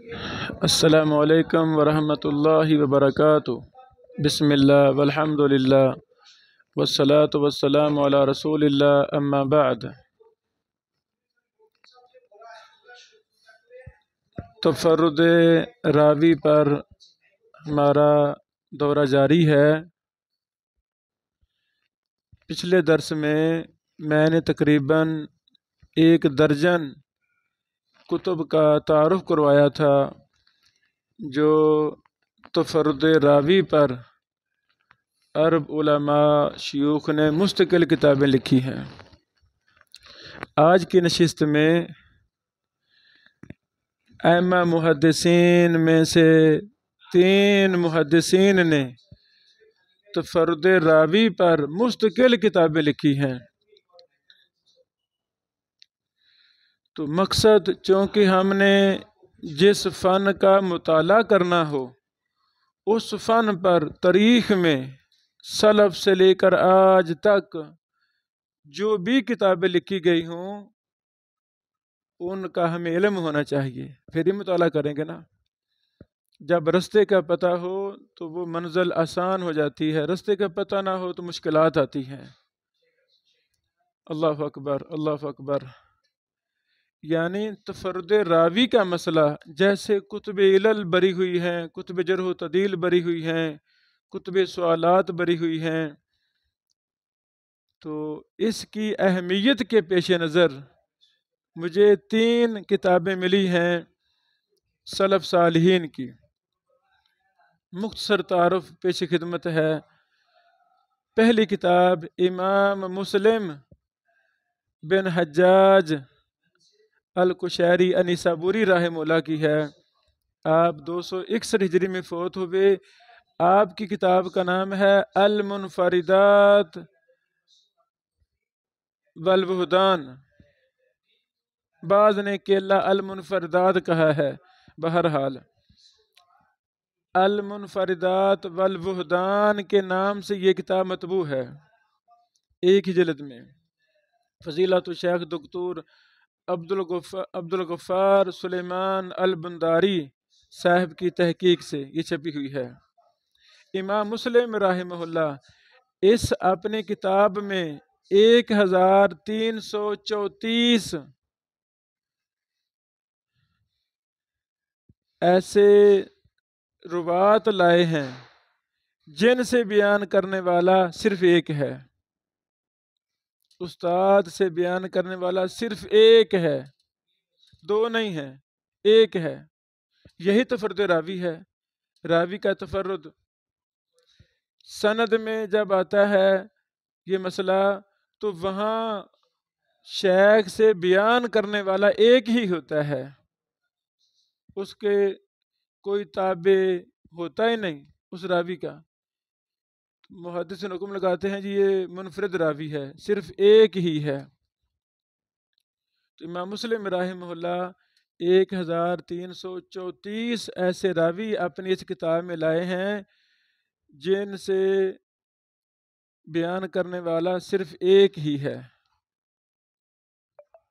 السلام علیکم ورحمۃ اللہ وبرکاتہ۔ بسم اللہ والحمد للہ والصلاة والسلام علی رسول اللہ، اما بعد۔ تفرد راوی پر ہمارا دورہ جاری ہے۔ پچھلے درس میں نے تقریباً 1 درجن کتب کا تعارف کروایا تھا جو تفرد راوی پر عرب علماء شیوخ نے مستقل کتابیں لکھی ہیں۔ آج کی نشست میں ائمہ محدثین میں سے 3 محدثین نے تفرد راوی پر مستقل کتابیں لکھی ہیں۔ تو مقصد چونکہ ہم نے جس فن کا مطالعہ کرنا ہو اس فن پر تاریخ میں سلف سے لے کر آج تک جو بھی کتابیں لکھی گئی ہوں ان کا ہمیں علم ہونا چاہیے، پھر ہی مطالعہ کریں گے نا۔ جب رستے کا پتہ ہو تو وہ منزل آسان ہو جاتی ہے، رستے کا پتہ نہ ہو تو مشکلات آتی ہیں۔ اللہ اکبر، اللہ اکبر۔ یعنی تفرد راوی کا مسئلہ، جیسے کتب علل بری ہوئی ہیں، کتب جرح و تعدیل بری ہوئی ہیں، کتب سوالات بری ہوئی ہیں، تو اس کی اہمیت کے پیش نظر مجھے 3 کتابیں ملی ہیں سلف صالحین کی۔ مختصر تعارف پیش خدمت ہے۔ پہلی کتاب امام مسلم بن حجاج القشیری النیسابوری رحمہ اللہ کی ہے۔ آپ 261 ہجری میں فوت ہوئے۔ آپ کی کتاب کا نام ہے المنفردات والوحدان، بعض نے کیلا المنفردات کہا ہے، بہرحال المنفردات والوحدان کے نام سے یہ کتاب مطبوع ہے، 1 ہی جلد میں۔ فضیلت الشیخ دکتور عبدالغفار سلیمان البنداری صاحب کی تحقیق سے یہ چھپی ہوئی ہے۔ امام مسلم رحمہ اللہ اس اپنی کتاب میں 1334 ایسے روات لائے ہیں جن سے بیان کرنے والا صرف ایک ہے، استاد سے بیان کرنے والا صرف ایک ہے، 2 نہیں ہے، 1 ہے۔ یہی تفرد راوی ہے۔ راوی کا تفرد سند میں جب آتا ہے یہ مسئلہ تو وہاں شیخ سے بیان کرنے والا ایک ہی ہوتا ہے، اس کے کوئی تابع ہوتا ہی نہیں اس راوی کا۔ محدثین حکم لگاتے ہیں جی یہ منفرد راوی ہے، صرف ایک ہی ہے۔ تو امام مسلم رحمہ اللہ 1334 ایسے راوی اپنی اس کتاب میں لائے ہیں جن سے بیان کرنے والا صرف ایک ہی ہے۔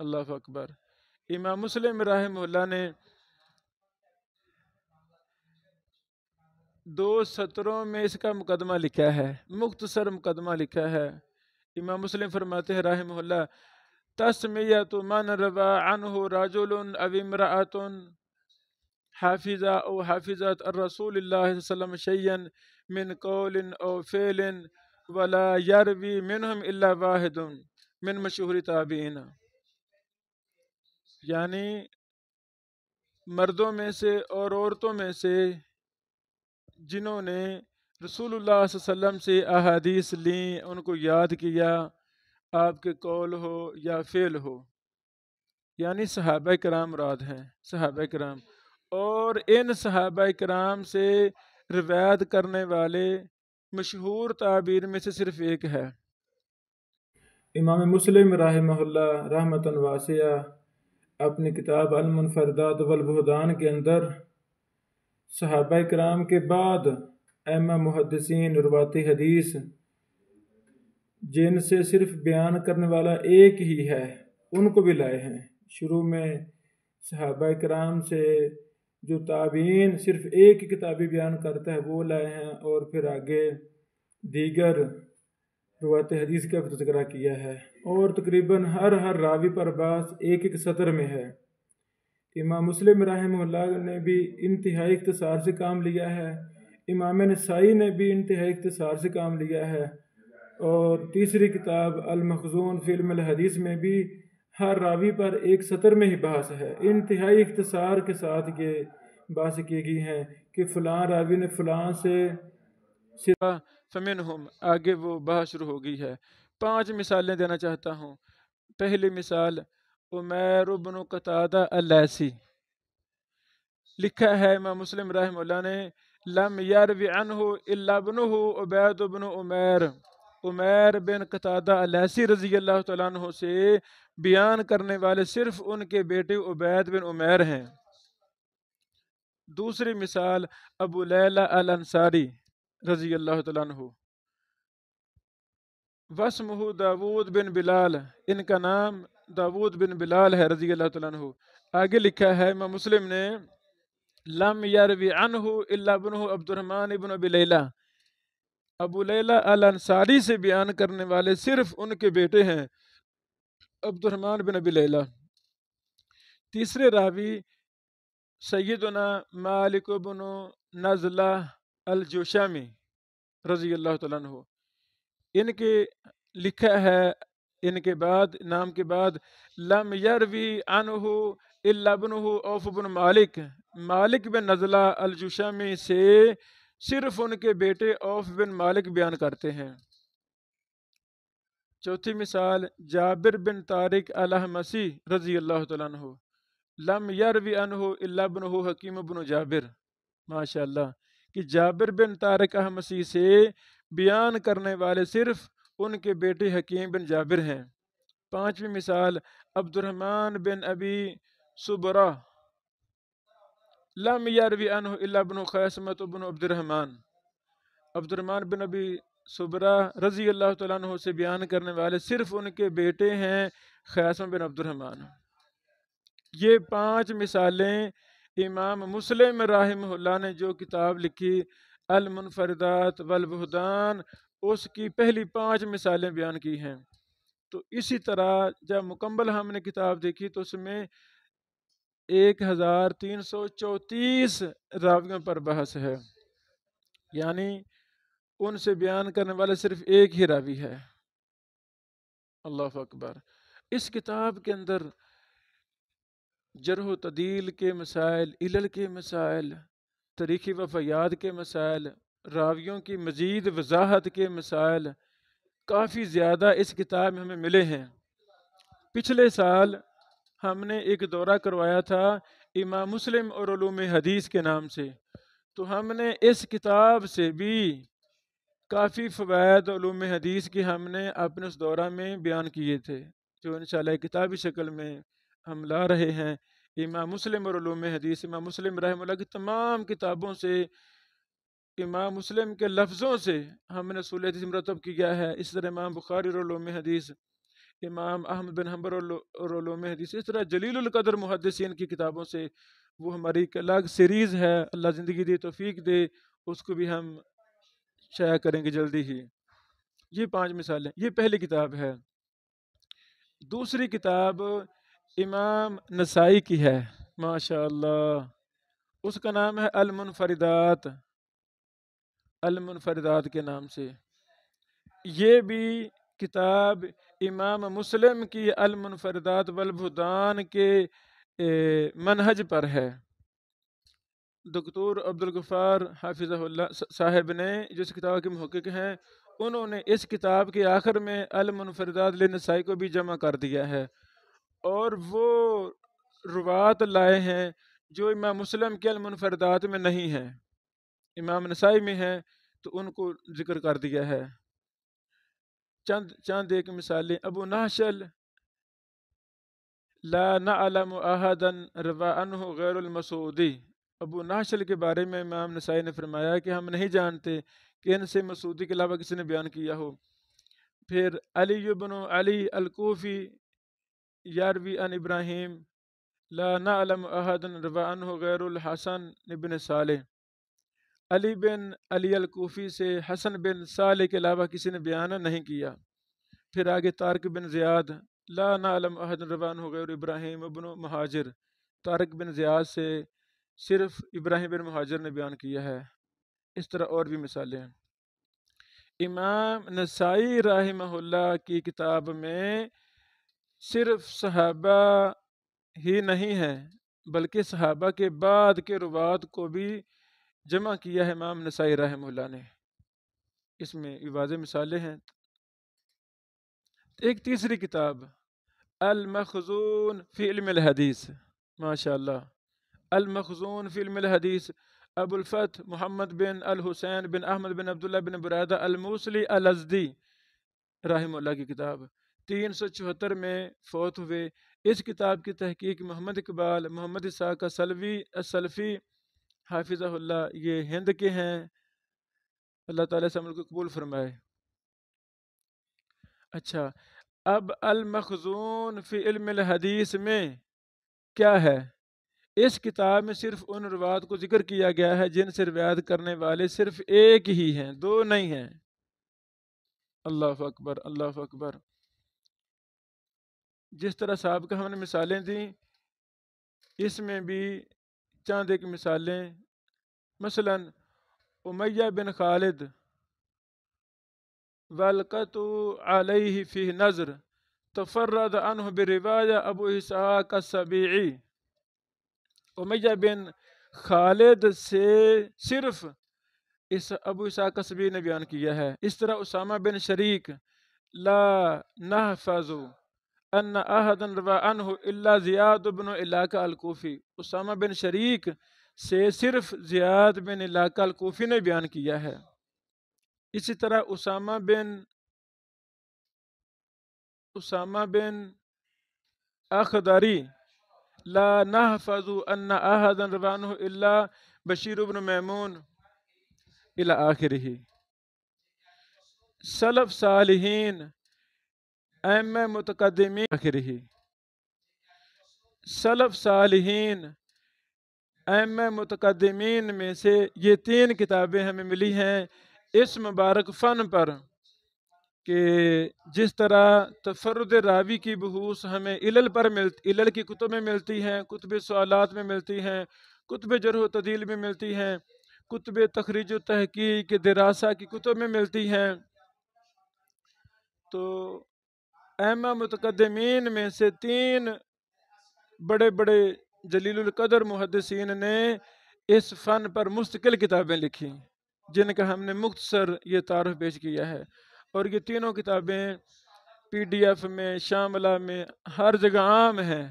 اللہ اکبر۔ امام مسلم رحمہ اللہ نے 2 سطروں میں اس کا مقدمہ لکھا ہے، مختصر مقدمہ لکھا ہے۔ امام مسلم فرماتے ہیں رحمہ اللہ: تسمیۃ من روى عنہ رجل او امرأۃ حافظہ او حافظت الرسول اللہ صلی اللہ علیہ وسلم شیئا من قول او فعل ولا یروی منہم الا واحد من مشہور تابعین۔ یعنی مردوں میں سے اور عورتوں میں سے جنہوں نے رسول اللہ صلی اللہ علیہ وسلم سے احادیث لیں، ان کو یاد کیا، آپ کے قول ہو یا فعل ہو، یعنی صحابہ کرام مراد ہیں، صحابہ کرام، اور ان صحابہ کرام سے روایت کرنے والے مشہور تعبیر میں سے صرف ایک ہے۔ امام مسلم رحمہ اللہ رحمۃ واسعہ اپنی کتاب المنفردات والوحدان کے اندر صحابہ کرام کے بعد ائمہ محدثین روات حدیث جن سے صرف بیان کرنے والا ایک ہی ہے ان کو بھی لائے ہیں۔ شروع میں صحابہ کرام سے جو تابعین صرف ایک ہی کتابی بیان کرتا ہے وہ لائے ہیں، اور پھر آگے دیگر روایت حدیث کا بھی تذکرہ کیا ہے، اور تقریباً ہر راوی پر بحث ایک ایک سطر میں ہے۔ امام مسلم رحمہ اللہ نے بھی انتہائی اختصار سے کام لیا ہے، امام نسائی نے بھی انتہائی اختصار سے کام لیا ہے، اور تیسری کتاب المخزون فی علم الحدیث میں بھی ہر راوی پر ایک سطر میں ہی بحث ہے، انتہائی اختصار کے ساتھ یہ بحث کی گئی ہیں کہ فلاں راوی نے فلاں سے فمنہم، آگے وہ بحث شروع ہو گئی ہے۔ 5 مثالیں دینا چاہتا ہوں۔ پہلی مثال عمیر بن قتادہ اللیثی، لکھا ہے امام مسلم رحمہ اللہ نے، لم یروی عنہ الا ابنہ عبید بن عمیر، عمیر بن قتادہ اللیثی رضی اللہ تعالیٰ عنہ سے بیان کرنے والے صرف ان کے بیٹے عبید بن عمیر ہیں۔ دوسری مثال ابو لیلہ الانصاری رضی اللہ تعالیٰ عنہ، واسمہ داود بن بلال، ان کا نام داود بن بلال ہے رضی اللہ تعالیٰ عنہ۔ آگے لکھا ہے امام مسلم نے، لم یروی عنہ الا ابنہ عبد الرحمن بن ابی لیلہ، ابو لیلہ الانصاری سے بیان کرنے والے صرف ان کے بیٹے ہیں عبد الرحمن بن ابی لیلہ۔ تیسرے راوی سیدنا مالک بن نزلہ الجشمی رضی اللہ تعالیٰ عنہ، ان کے لکھا ہے ان کے بعد نام کے بعد لم یروی عنہ الا ابنہ عوف بن مالک، مالک بن نزلہ الجشمی سے صرف ان کے بیٹے عوف بن مالک بیان کرتے ہیں۔ چوتھی مثال جابر بن طارق الحمصی رضی اللہ تعالیٰ عنہ، لم یروی عنہ الا ابنہ حکیم بن جابر، ماشاء اللہ، کہ جابر بن طارق احمسی سے بیان کرنے والے صرف ان کے بیٹے حکیم بن جابر ہیں۔ پانچویں مثال عبد الرحمن بن ابی صبرہ، لم یروی عنہ الا ابن خیثمۃ بن عبد الرحمن، عبد الرحمن بن ابی صبرہ رضی اللہ تعالیٰ عنہ سے بیان کرنے والے صرف ان کے بیٹے ہیں خیثمہ بن عبد الرحمن۔ یہ 5 مثالیں امام مسلم رحمہ اللہ نے جو کتاب لکھی المنفردات والبہدان، اس کی پہلی 5 مثالیں بیان کی ہیں۔ تو اسی طرح جب مکمل ہم نے کتاب دیکھی تو اس میں 1334 راویوں پر بحث ہے، یعنی ان سے بیان کرنے والے صرف ایک ہی راوی ہے۔ اللہ اکبر۔ اس کتاب کے اندر جرح و تعدیل کے مسائل، علل کے مسائل، تاریخی وفیات کے مسائل، راویوں کی مزید وضاحت کے مسائل کافی زیادہ اس کتاب میں ہمیں ملے ہیں۔ پچھلے سال ہم نے ایک دورہ کروایا تھا امام مسلم اور علوم حدیث کے نام سے، تو ہم نے اس کتاب سے بھی کافی فوائد علوم حدیث کی ہم نے اپنے اس دورہ میں بیان کیے تھے، جو انشاءاللہ کتابی شکل میں ہم لا رہے ہیں۔ امام مسلم اور علوم حدیث، امام مسلم رحمہ اللہ کی تمام کتابوں سے، امام مسلم کے لفظوں سے ہم نے اصول حدیث مرتب کیا ہے۔ اس طرح امام بخاری اور علوم حدیث، امام احمد بن حنبل اور علوم حدیث، اس طرح جلیل القدر محدثین کی کتابوں سے، وہ ہماری ایک الگ سیریز ہے، اللہ زندگی دے توفیق دے، اس کو بھی ہم شائع کریں گے جلدی ہی۔ یہ 5 مثالیں، یہ پہلی کتاب ہے۔ دوسری کتاب امام نسائی کی ہے، ماشاء اللہ، اس کا نام ہے المنفردات، المنفردات کے نام سے۔ یہ بھی کتاب امام مسلم کی المنفردات والبہدان کے منہج پر ہے۔ دکتور عبدالغفار حافظہ اللہ صاحب نے جو اس کتاب کے محقق ہیں، انہوں نے اس کتاب کے آخر میں المنفردات للنسائی کو بھی جمع کر دیا ہے، اور وہ روایات لائے ہیں جو امام مسلم کے المنفردات میں نہیں ہیں، امام نسائی میں ہیں، تو ان کو ذکر کر دیا ہے۔ چند ایک مثالیں، ابو نحشل لا نعلم احدا روى عنه غیر المسعودی، ابو نحشل کے بارے میں امام نسائی نے فرمایا کہ ہم نہیں جانتے کہ ان سے مسعودی کے علاوہ کسی نے بیان کیا ہو۔ پھر علی بن علی الکوفی یروی عن ابراہیم لا نعلم احد روى عنہ غیر الحسن بن صالح، علی بن علی الکوفی سے حسن بن صالح کے علاوہ کسی نے بیان نہیں کیا۔ پھر آگے طارق بن زیاد، لا نعلم احد روى عنہ غیر ابراہیم ابن مہاجر، طارق بن زیاد سے صرف ابراہیم بن مہاجر نے بیان کیا ہے۔ اس طرح اور بھی مثالیں ہیں۔ امام نسائی رحمہ اللہ کی کتاب میں صرف صحابہ ہی نہیں ہے بلکہ صحابہ کے بعد کے روات کو بھی جمع کیا ہے امام نسائی رحمہ اللہ نے، اس میں واضح مثالیں ہیں۔ ایک تیسری کتاب المخزون فی علم الحدیث، ماشاء اللہ، المخزون فی علم الحدیث، ابو الفتح محمد بن الحسین بن احمد بن عبداللہ بن برادہ الموصلی الازدی رحمہ اللہ کی کتاب، 374 میں فوت ہوئے۔ اس کتاب کی تحقیق محمد اقبال محمد اسحاق السلفی حافظہ اللہ، یہ ہند کے ہیں، اللہ تعالیٰ سے عمل کو قبول فرمائے۔ اچھا، اب المخزون فی علم الحدیث میں کیا ہے؟ اس کتاب میں صرف ان روایات کو ذکر کیا گیا ہے جن سے روایت کرنے والے صرف ایک ہی ہیں، دو نہیں ہیں۔ اللہ اکبر، اللہ اکبر۔ جس طرح صاحب کا ہم نے مثالیں دیں، اس میں بھی چند ایک مثالیں، مثلا امیہ بن خالد والقت علیہ فی نظر تفرد عنہ بروایہ ابو اسحاق السبیعی، امیہ بن خالد سے صرف اس ابو اسحاق السبیعی نے بیان کیا ہے۔ اس طرح اسامہ بن شریک، لا نحفظ ان احدا روى عنہ الا زیاد بن علاقہ الکوفی، اسامہ بن شریک سے صرف زیاد بن علاقہ الکوفی نے بیان کیا ہے۔ اسی طرح اسامہ بن اخدری، لا نحفظ ان احدا روى عنہ الا بشیر بن میمون الى آخرہ۔ سلف صالحین ائمہ متقدمین آخرہ، سلف صالحین ائمہ متقدمین میں سے یہ 3 کتابیں ہمیں ملی ہیں اس مبارک فن پر، کہ جس طرح تفرد راوی کی بحوث ہمیں علل کی کتب میں ملتی ہیں، کتب سوالات میں ملتی ہیں، کتب جرح و تعدیل میں ملتی ہیں، کتب تخریج و تحقیق دراسہ کی کتب میں ملتی ہیں، تو ائمہ متقدمین میں سے 3 بڑے بڑے جلیل القدر محدثین نے اس فن پر مستقل کتابیں لکھی، جن کا ہم نے مختصر یہ تعارف پیش کیا ہے، اور یہ تینوں کتابیں PDF میں، شاملہ میں، ہر جگہ عام ہیں،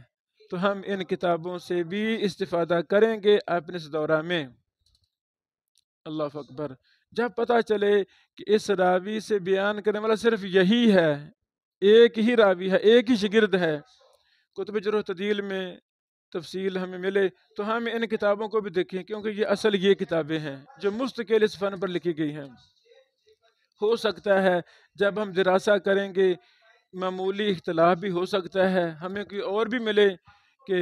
تو ہم ان کتابوں سے بھی استفادہ کریں گے اپنے اس دورہ میں۔ اللہ اکبر۔ جب پتہ چلے کہ اس راوی سے بیان کرنے والا صرف یہی ہے، ایک ہی راوی ہے، ایک ہی شاگرد ہے، کتب جرح و تعدیل میں تفصیل ہمیں ملے، تو ہم ان کتابوں کو بھی دیکھیں، کیونکہ یہ کتابیں ہیں جو مستقل اس فن پر لکھی گئی ہیں۔ ہو سکتا ہے جب ہم دراسہ کریں گے معمولی اختلاف بھی ہو سکتا ہے، ہمیں کوئی اور بھی ملے کہ